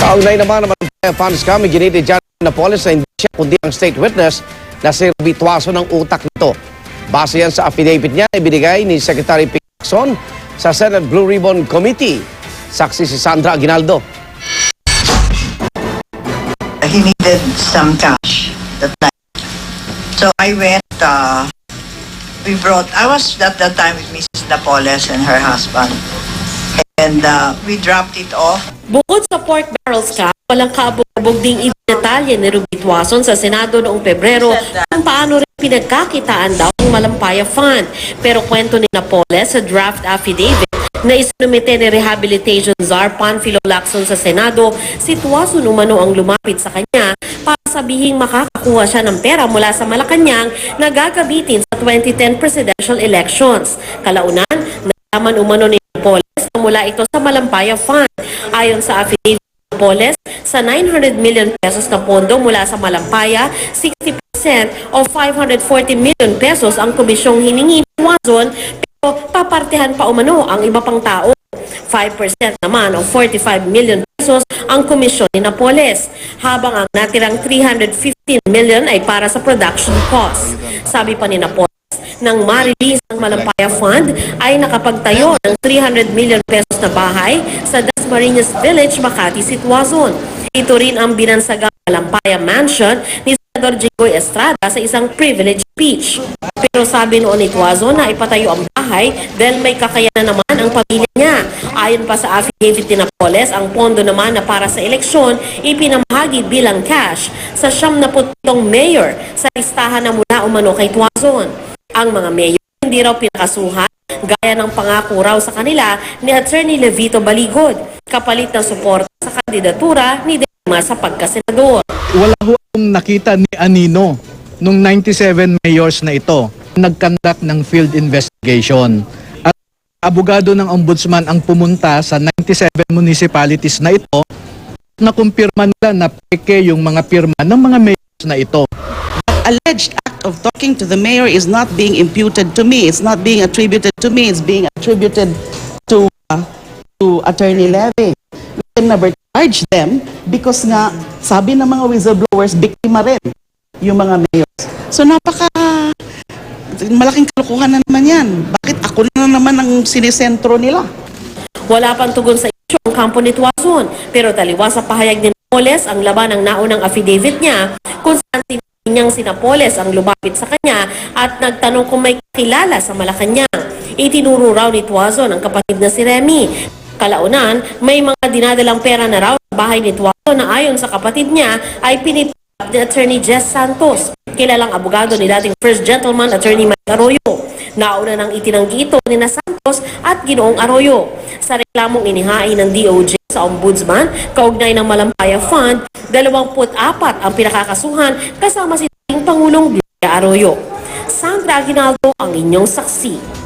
Kaugnay naman ng funds kami, giniti dyan na police na hindi siya kundi ang state witness na si Bituaso ng utak nito. Base yan sa affidavit niya, ibinigay ni Secretary Picson sa Senate Blue Ribbon Committee. Saksi si Sandra Aguinaldo. He needed some cash that night. So I went, I was at that time with Mrs. Napoles and her husband. And we dropped it off. Bukod sa pork barrels ka, walang kaabog-abog ding idetalye ni Ruby Tuason sa Senado noong Pebrero kung paano rin pinagkakitaan daw ang Malampaya Fund. Pero kwento ni Napoles sa draft affidavit na isinumite ni Rehabilitation Czar Panfilo Lacson sa Senado, si Tuason umano ang lumapit sa kanya para sabihing makakakuha siya ng pera mula sa Malacanang na gagamitin sa 2010 presidential elections. Kalaunan, nalaman umano ni Napoles na mula ito sa Malampaya Fund. Ayon sa affidavit ni Napoles, sa 900 million pesos na pondo mula sa Malampaya, 60% o 540 million pesos ang komisyong hiningi ni Tuason, pero papartehan pa umano ang iba pang tao. 5% naman o 45 million pesos ang komisyon ni Napoles, habang ang natirang 315 million ay para sa production costs. Sabi pa ni Napoles, nang ma-release ang Malampaya Fund ay nakapagtayo ng 300 million pesos na bahay sa Dasmariñas Village, Makati, Tuason. Ito rin ang binansagang Malampaya Mansion ni Senador Jinggoy Estrada sa isang privilege speech. Pero sabi noon ni Tuason na ipatayo ang bahay dahil may kakayanan naman ang pamilya niya. Ayon pa sa affidavit ni Napoles, ang pondo naman na para sa eleksyon ipinamahagi bilang cash sa 77 mayor sa listahan na mula umano kay Tuason. Ang mga mayor hindi raw pinakasuhan gaya ng pangako raw sa kanila ni Attorney Levito Baligod kapalit ng suporta sa kandidatura ni Dema sa pagkasenador. Wala ho akong nakita ni Anino nung 97 mayors na ito nag-conduct ng field investigation. At abogado ng ombudsman ang pumunta sa 97 municipalities na ito na kumpirma nila na peke yung mga pirma ng mga mayors na ito. Alleged act of talking to the mayor is not being imputed to me. It's not being attributed to me. It's being attributed to Attorney Levy. We can never charge them because nga, sabi ng mga whistleblowers, biktima rin yung mga mayors. So malaking kalukuhan na naman yan. Bakit ako na naman ang sinisentro nila? Wala pang tugon sa isyu ang kampo ni Tuason, pero taliwas sa pahayag ni Napoles ang laban ng naunang affidavit niya kung saan niyang si Napoles ang lumapit sa kanya at nagtanong kung may kilala sa Malacanang. Itinuro raw ni Tuason ang kapatid na si Remy. Kalaunan, may mga dinadalang pera na raw sa bahay ni Tuason na ayon sa kapatid niya ay pinipap ni Attorney Jess Santos, kilalang abogado ni dating First Gentleman Attorney Mike Arroyo. Nauna nang itinanggi ito ni Santos at Ginoong Arroyo. Sa reklamong inihain ng DOJ sa Ombudsman, kaugnay ng Malampaya Fund, 24 ang pinakakasuhan kasama si dating Pangulong Gloria Arroyo. Sandra Aguinaldo ang inyong saksi.